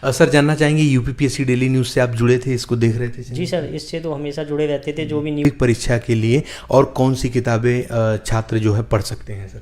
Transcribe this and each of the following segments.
Sir जानना चाहेंगे UPPSC daily news से आप जुड़े थे, इसको देख रहे थे? जी सर, इससे तो हमेशा जुड़े रहते थे जो भी न्यूज़ परीक्षा के लिए और कौन सी किताबें छात्र जो है पढ़ सकते हैं सर?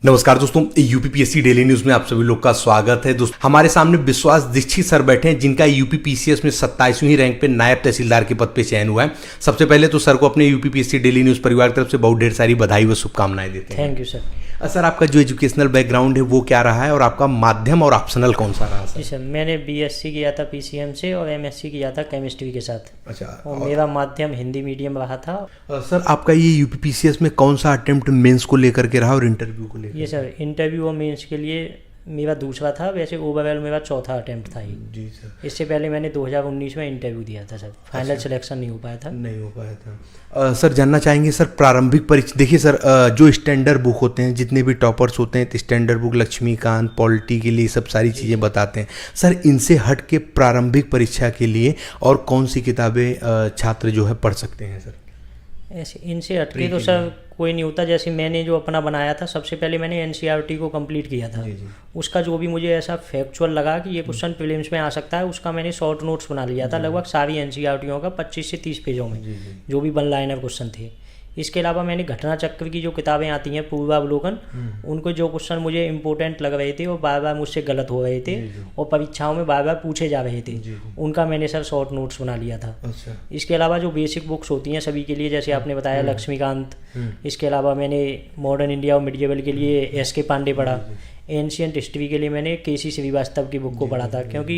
नमस्कार दोस्तों, यूपीपीएससी डेली न्यूज में आप सभी लोग का स्वागत है। दोस्तों हमारे सामने विश्वास दीक्षित सर बैठे हैं जिनका यूपीपीसीएस में 27वीं रैंक पे नायब तहसीलदार के पद पे चयन हुआ है। सबसे पहले तो सर को अपने यूपीपीएससी डेली न्यूज परिवार की तरफ से बहुत ढेर सारी बधाई व शुभकामनाएं देते हैं। Thank you sir. सर आपका जो एजुकेशनल बैकग्राउंड है वो क्या रहा है और आपका माध्यम और ऑप्शनल कौन सा रहा? जी सर, मैंने बीएससी किया था पीसीएम से और एमएससी किया था केमिस्ट्री के साथ। अच्छा। और मेरा माध्यम हिंदी मीडियम रहा था। सर आपका ये यूपीपीसीएस में कौन सा अटेम्प्ट मेंस को लेकर के रहा और इंटरव्यू को लेकर? ये सर इंटरव्यू और मेंस के लिए मेरा दूसरा था, वैसे ओवरऑल मेरा चौथा अटेम्प्ट था ये। जी सर। इससे पहले मैंने 2019 में इंटरव्यू दिया था सर, फाइनल सिलेक्शन नहीं हो पाया था। सर जानना चाहेंगे सर प्रारंभिक परीक्षा, देखिए सर जो स्टैंडर्ड बुक होते हैं, जितने भी टॉपर्स होते हैं स्टैंडर्ड बुक लक्ष्मीकांत पॉलिटी के लिए सब सारी चीज़ें बताते हैं। सर इनसे हट के प्रारंभिक परीक्षा के लिए और कौन सी किताबें छात्र जो है पढ़ सकते हैं सर? ऐसे इनसे हटके तो सर कोई नहीं होता। जैसे मैंने जो अपना बनाया था, सबसे पहले मैंने एनसीईआरटी को कंप्लीट किया था। उसका जो भी मुझे ऐसा फैक्चुअल लगा कि ये क्वेश्चन प्रीलिम्स में आ सकता है, उसका मैंने शॉर्ट नोट्स बना लिया था लगभग सारी एनसीईआरटीओं का 25 से 30 पेजों में, जो भी वन लाइनर क्वेश्चन थे। इसके अलावा मैंने घटना चक्र की जो किताबें आती हैं पूर्वावलोकन, उनको जो क्वेश्चन मुझे इंपॉर्टेंट लग रहे थे और बार बार मुझसे गलत हो रहे थे और परीक्षाओं में बार बार पूछे जा रहे थे, उनका मैंने सर शॉर्ट नोट्स बना लिया था। अच्छा। इसके अलावा जो बेसिक बुक्स होती हैं सभी के लिए, जैसे आपने बताया लक्ष्मीकांत, इसके अलावा मैंने मॉडर्न इंडिया और मिडिएवल के लिए एस.के. पांडे पढ़ा। एंशियंट हिस्ट्री के लिए मैंने के.सी. श्रीवास्तव की बुक को पढ़ा था, क्योंकि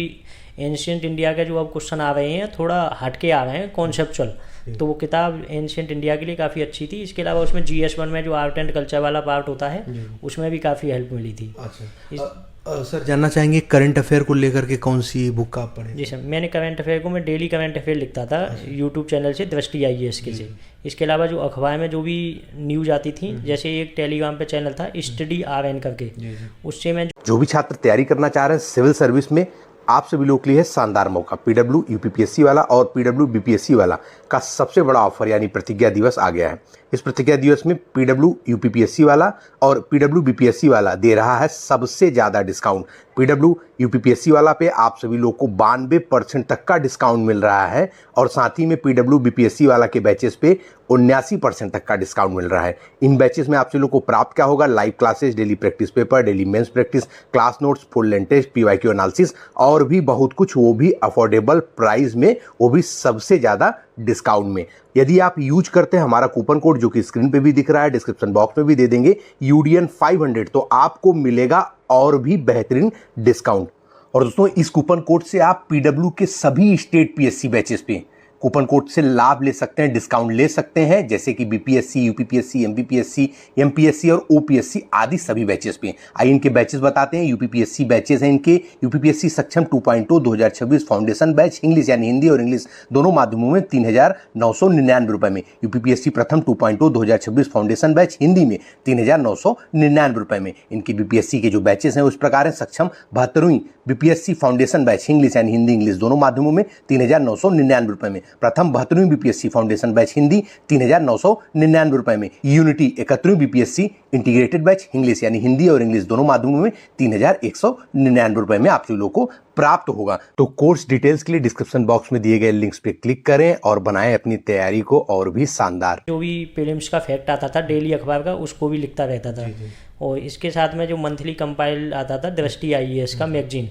एंशियंट इंडिया के जो अब क्वेश्चन आ रहे हैं थोड़ा हटके आ रहे हैं कॉन्सेप्चुअल, तो वो किताब एंशियंट इंडिया के लिए काफ़ी अच्छी थी। इसके अलावा उसमें GS1 में जो आर्ट एंड कल्चर वाला पार्ट होता है उसमें भी काफ़ी हेल्प मिली थी। अच्छा। सर जानना चाहेंगे करंट अफेयर को लेकर के कौन सी बुक का आप पढ़े? जी सर, मैंने करंट अफेयर को मैं डेली करंट अफेयर लिखता था यूट्यूब चैनल से, दृष्टि IAS के से। इसके अलावा जो अखबार में जो भी न्यूज़ आती थी, जैसे एक टेलीग्राम पे चैनल था स्टडी RN करके, उससे मैं जो भी छात्र तैयारी करना चाह रहे हैं सिविल सर्विस में, आप सभी लोगों के लिए है शानदार मौका। PW UPPSC वाला और PW BPSC वाला का सबसे बड़ा ऑफर यानी प्रतिज्ञा दिवस आ गया है। इस प्रतिज्ञा दिवस में PW UPPSC वाला और PW BPSC वाला दे रहा है सबसे ज़्यादा डिस्काउंट। PW UPPSC वाला पे आप सभी लोग को 92% तक का डिस्काउंट मिल रहा है और साथ ही में PW BPSC वाला के बैचेस पे 79% तक का डिस्काउंट मिल रहा है। इन बैचेस में आप सभी लोग को प्राप्त क्या होगा? Live classes, daily practice paper, daily mains practice, class notes, full length test, PYQ analysis और भी बहुत कुछ, वो भी अफोर्डेबल प्राइस में, वो भी सबसे ज़्यादा डिस्काउंट में। यदि आप यूज करते हैं हमारा कूपन कोड जो कि स्क्रीन पे भी दिख रहा है, डिस्क्रिप्शन बॉक्स में भी दे देंगे, UDN 500, तो आपको मिलेगा और भी बेहतरीन डिस्काउंट। और दोस्तों इस कूपन कोड से आप PW के सभी स्टेट PSC बैचेस पे कूपन कोड से लाभ ले सकते हैं, डिस्काउंट ले सकते हैं, जैसे कि BPSC, UPPSC, MPPSC, MPSC और OPSC आदि सभी बैचेस पे। आइए इनके बैचेस बताते हैं। UPPSC बैचेस हैं इनके, UPPSC सक्षम 2.0 2026 फाउंडेशन बैच, इंग्लिश यानी हिंदी और इंग्लिश दोनों माध्यमों में 3,999 रुपए में। UPPSC प्रथम 2.0 2026 फाउंडेशन बैच हिंदी में 3,999 रुपए में। इनकी BPSC के जो बैचेस हैं उस प्रकार है। सक्षम 72वीं BPSC फाउंडेशन बैच इंग्लिश यानी हिंदी इंग्लिश दोनों माध्यमों में 3,999 रुपए में। प्रथम 72वीं BPSC फाउंडेशन बैच हिंदी 3,999 रुपए में। यूनिटी 71वीं BPSC इंटीग्रेटेड बैच इंग्लिश यानी हिंदी और इंग्लिश दोनों माध्यमों में 3,199 रुपए में आप सभी लोगों को प्राप्त होगा। तो कोर्स डिटेल्स के लिए डिस्क्रिप्शन बॉक्स में दिए गए लिंक्स पे क्लिक करें और बनाएं अपनी तैयारी को और भी शानदार। जो भी प्रीलिम्स का फैक्ट आता था डेली अखबार का, उसको भी लिखता रहता था। और इसके साथ में जो मंथली कंपाइल आता था दृष्टि IAS का मैगजीन,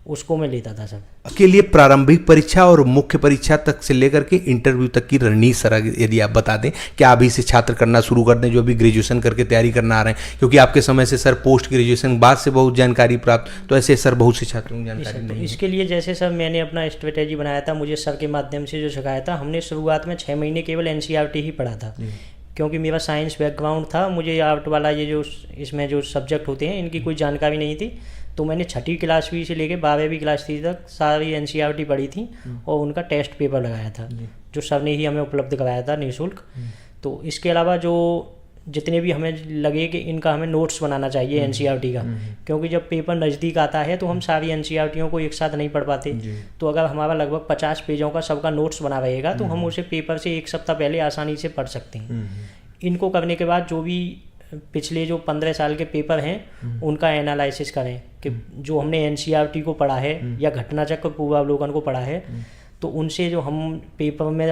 उसको मैं लेता था सर। के लिए प्रारंभिक परीक्षा और मुख्य परीक्षा तक से लेकर के इंटरव्यू तक की रणनीति सर यदि आप बता दें, क्या अभी से छात्र करना शुरू कर दें जो अभी ग्रेजुएशन करके तैयारी करना आ रहे हैं? क्योंकि आपके समय से सर पोस्ट ग्रेजुएशन बाद से बहुत जानकारी प्राप्त, तो ऐसे सर बहुत से छात्रों को जानकारी नहीं। इसके लिए जैसे सर मैंने अपना स्ट्रेटेजी बनाया था, मुझे सर के माध्यम से जो सिखाया था, हमने शुरुआत में 6 महीने केवल NCERT ही पढ़ा था, क्योंकि मेरा साइंस बैकग्राउंड था। मुझे आर्ट वाला ये जो इसमें जो सब्जेक्ट होते हैं इनकी कोई जानकारी नहीं थी, तो मैंने 6वीं क्लास भी से लेकर 12वीं क्लास तक सारी NCERT पढ़ी थी और उनका टेस्ट पेपर लगाया था, जो सर ने ही हमें उपलब्ध कराया था निःशुल्क। तो इसके अलावा जो जितने भी हमें लगे कि इनका हमें नोट्स बनाना चाहिए NCERT का, क्योंकि जब पेपर नज़दीक आता है तो हम सारी NCERTों को एक साथ नहीं पढ़ पाते। तो अगर हमारा लगभग 50 पेजों का सबका नोट्स बना रहेगा तो हम उसे पेपर से 1 सप्ताह पहले आसानी से पढ़ सकते हैं। इनको करने के बाद जो भी पिछले जो 15 साल के पेपर हैं उनका एनालिसिस करें, कि जो हमने एनसीईआरटी को पढ़ा है या घटना चक्र पूर्वावलोकन को पढ़ा है, तो उनसे जो हम पेपर में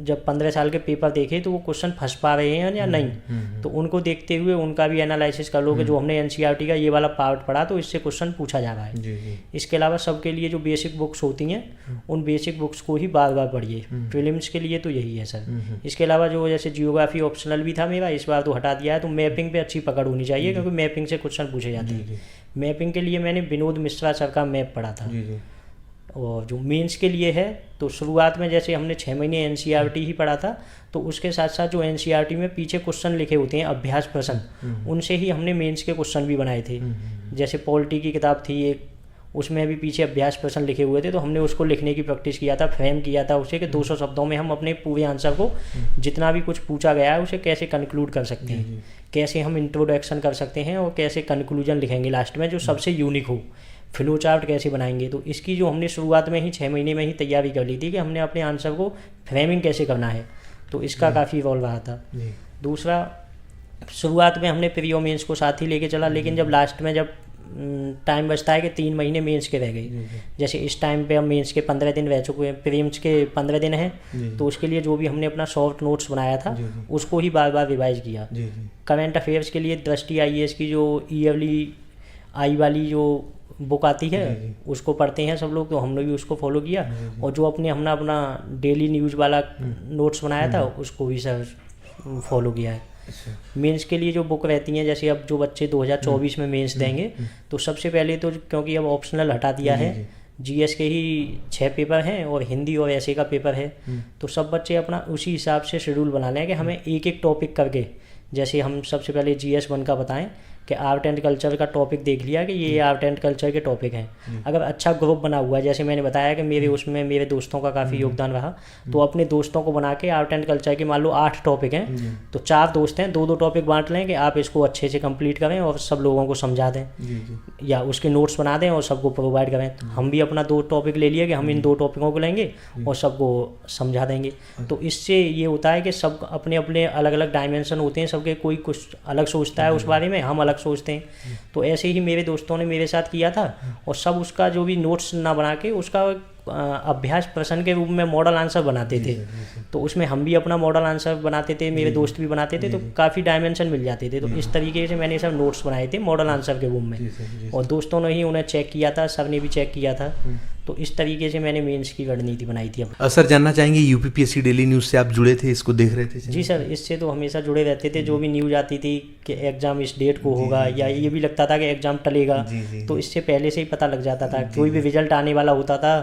जब 15 साल के पेपर देखे तो वो क्वेश्चन फंस पा रहे हैं या नहीं, तो उनको देखते हुए उनका भी एनालिसिस कर लो कि जो हमने एनसीईआरटी का ये वाला पार्ट पढ़ा तो इससे क्वेश्चन पूछा जा रहा है। इसके अलावा सबके लिए जो बेसिक बुक्स होती हैं उन बेसिक बुक्स को ही बार बार पढ़िए, प्रीलिम्स के लिए तो यही है सर। इसके अलावा जो जैसे जियोग्राफी ऑप्शनल भी था मेरा, इस बार तो हटा दिया है, तो मैपिंग पे अच्छी पकड़ होनी चाहिए क्योंकि मैपिंग से क्वेश्चन पूछे जाते हैं। मैपिंग के लिए मैंने विनोद मिश्रा सर का मैप पढ़ा था। और जो मेंस के लिए है तो शुरुआत में जैसे हमने 6 महीने एनसीईआरटी ही पढ़ा था, तो उसके साथ साथ जो एनसीईआरटी में पीछे क्वेश्चन लिखे होते हैं अभ्यास प्रश्न, उनसे ही हमने मेंस के क्वेश्चन भी बनाए थे। जैसे पॉलिटी की किताब थी एक, उसमें भी पीछे अभ्यास प्रश्न लिखे हुए थे, तो हमने उसको लिखने की प्रैक्टिस किया था, फ्रेम किया था उसे कि 200 शब्दों में हम अपने पूरे आंसर को जितना भी कुछ पूछा गया है उसे कैसे कंक्लूड कर सकते हैं, कैसे हम इंट्रोडक्शन कर सकते हैं और कैसे कंक्लूजन लिखेंगे लास्ट में जो सबसे यूनिक हो, फ्लो चार्ट कैसे बनाएंगे। तो इसकी जो हमने शुरुआत में ही 6 महीने में ही तैयारी कर ली थी कि हमने अपने आंसर को फ्रेमिंग कैसे करना है, तो इसका काफ़ी रोल रहा था। दूसरा, शुरुआत में हमने प्री और मेंस को साथ ही लेके चला, लेकिन जब लास्ट में जब टाइम बचता है कि 3 महीने मेंस के रह गए, जैसे इस टाइम पे हम मेंस के 15 दिन रह चुके हैं, प्रीलिम्स के 15 दिन हैं, तो उसके लिए जो भी हमने अपना शॉर्ट नोट्स बनाया था उसको ही बार बार रिवाइज किया। करंट अफेयर्स के लिए दृष्टि आईएएस की जो ईयरली आई वाली जो बुक आती है उसको पढ़ते हैं सब लोग, तो हमने भी उसको फॉलो किया। और जो अपना डेली न्यूज़ वाला नोट्स बनाया था उसको भी सर फॉलो किया है। मेंस के लिए जो बुक रहती हैं, जैसे अब जो बच्चे 2024 में मेंस देंगे, तो सबसे पहले तो क्योंकि अब ऑप्शनल हटा दिया है, जीएस के ही 6 पेपर हैं और हिंदी और ऐसे का पेपर है, तो सब बच्चे अपना उसी हिसाब से शेड्यूल बना लें कि हमें एक एक टॉपिक करके, जैसे हम सबसे पहले जीएस 1 का बताएं कि आर्ट एंड कल्चर का टॉपिक देख लिया कि ये आर्ट एंड कल्चर के टॉपिक हैं। अगर अच्छा ग्रुप बना हुआ है, जैसे मैंने बताया कि मेरे उसमें मेरे दोस्तों का काफ़ी योगदान रहा, तो अपने दोस्तों को बना के आर्ट एंड कल्चर के मान लो 8 टॉपिक हैं, तो 4 दोस्त हैं, 2-2 टॉपिक बांट लें कि आप इसको अच्छे से कंप्लीट करें और सब लोगों को समझा दें या उसके नोट्स बना दें और सबको प्रोवाइड करें। तो हम भी अपना 2 टॉपिक ले लिए कि हम इन 2 टॉपिकों को लेंगे और सबको समझा देंगे। तो इससे ये होता है कि सब अपने अपने अलग अलग डायमेंशन होते हैं, सबके कोई कुछ अलग सोचता है उस बारे में, हम अलग सोचते हैं। तो ऐसे ही मेरे दोस्तों ने मेरे साथ किया था और सब उसका जो भी नोट्स ना बना के उसका अभ्यास प्रश्न के रूप में मॉडल आंसर बनाते थे। तो उसमें हम भी अपना मॉडल आंसर बनाते थे, मेरे दोस्त भी बनाते थे, तो काफ़ी डायमेंशन मिल जाते थे। तो इस तरीके से मैंने सब नोट्स बनाए थे मॉडल आंसर के रूप में, और दोस्तों ने ही उन्हें चेक किया था, सर ने भी चेक किया था। तो इस तरीके से मैंने मेंस की रणनीति बनाई थी। अब सर जानना चाहेंगे, यूपीपीएससी डेली न्यूज़ से आप जुड़े थे, इसको देख रहे थे? जी सर, इससे तो हमेशा जुड़े रहते थे। जो भी न्यूज़ आती थी कि एग्ज़ाम इस डेट को होगा, या ये भी लगता था कि एग्ज़ाम टलेगा, तो इससे पहले से ही पता लग जाता था। कोई भी रिजल्ट आने वाला होता था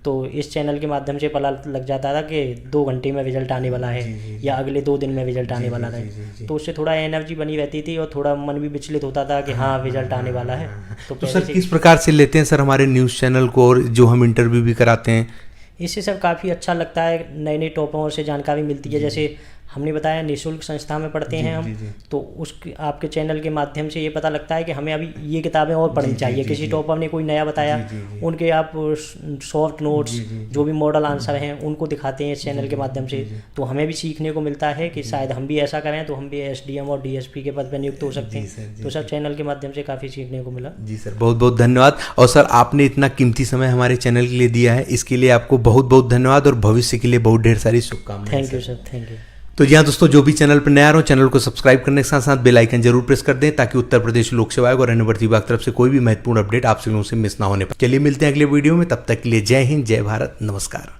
तो इस चैनल के माध्यम से पता लग जाता था कि 2 घंटे में रिजल्ट आने वाला है या अगले 2 दिन में रिजल्ट आने वाला है। तो उससे थोड़ा एनर्जी बनी रहती थी और थोड़ा मन भी विचलित होता था कि हाँ रिजल्ट आने वाला है। तो सर किस प्रकार से लेते हैं सर हमारे न्यूज़ चैनल को, और जो हम इंटरव्यू भी कराते हैं? इससे सर काफ़ी अच्छा लगता है, नए नए टॉपिकों से जानकारी मिलती है। जैसे हमने बताया निःशुल्क संस्था में पढ़ते हैं हम, तो उस आपके चैनल के माध्यम से ये पता लगता है कि हमें अभी ये किताबें और पढ़नी चाहिए। किसी टॉपर ने कोई नया बताया, उनके आप शॉर्ट नोट्स जो भी मॉडल आंसर हैं उनको दिखाते हैं इस चैनल के माध्यम से, तो हमें भी सीखने को मिलता है कि शायद हम भी ऐसा करें तो हम भी एसडीएम और डीएसपी के पद पर नियुक्त हो सकते हैं। तो सर चैनल के माध्यम से काफ़ी सीखने को मिला। जी सर, बहुत बहुत धन्यवाद। और सर आपने इतना कीमती समय हमारे चैनल के लिए दिया है, इसके लिए आपको बहुत बहुत धन्यवाद और भविष्य के लिए बहुत ढेर सारी शुभकामनाएं। Thank you sir, thank you. तो जी हाँ दोस्तों, जो भी चैनल पर नया हो चैनल को सब्सक्राइब करने के साथ साथ बेल आइकन जरूर प्रेस कर दें, ताकि उत्तर प्रदेश लोक सेवा आयोग और अन्य भर्ती विभाग की तरफ से कोई भी महत्वपूर्ण अपडेट आप लोगों से मिस ना होने पाए। चलिए मिलते हैं अगले वीडियो में, तब तक के लिए जय हिंद, जय भारत, नमस्कार।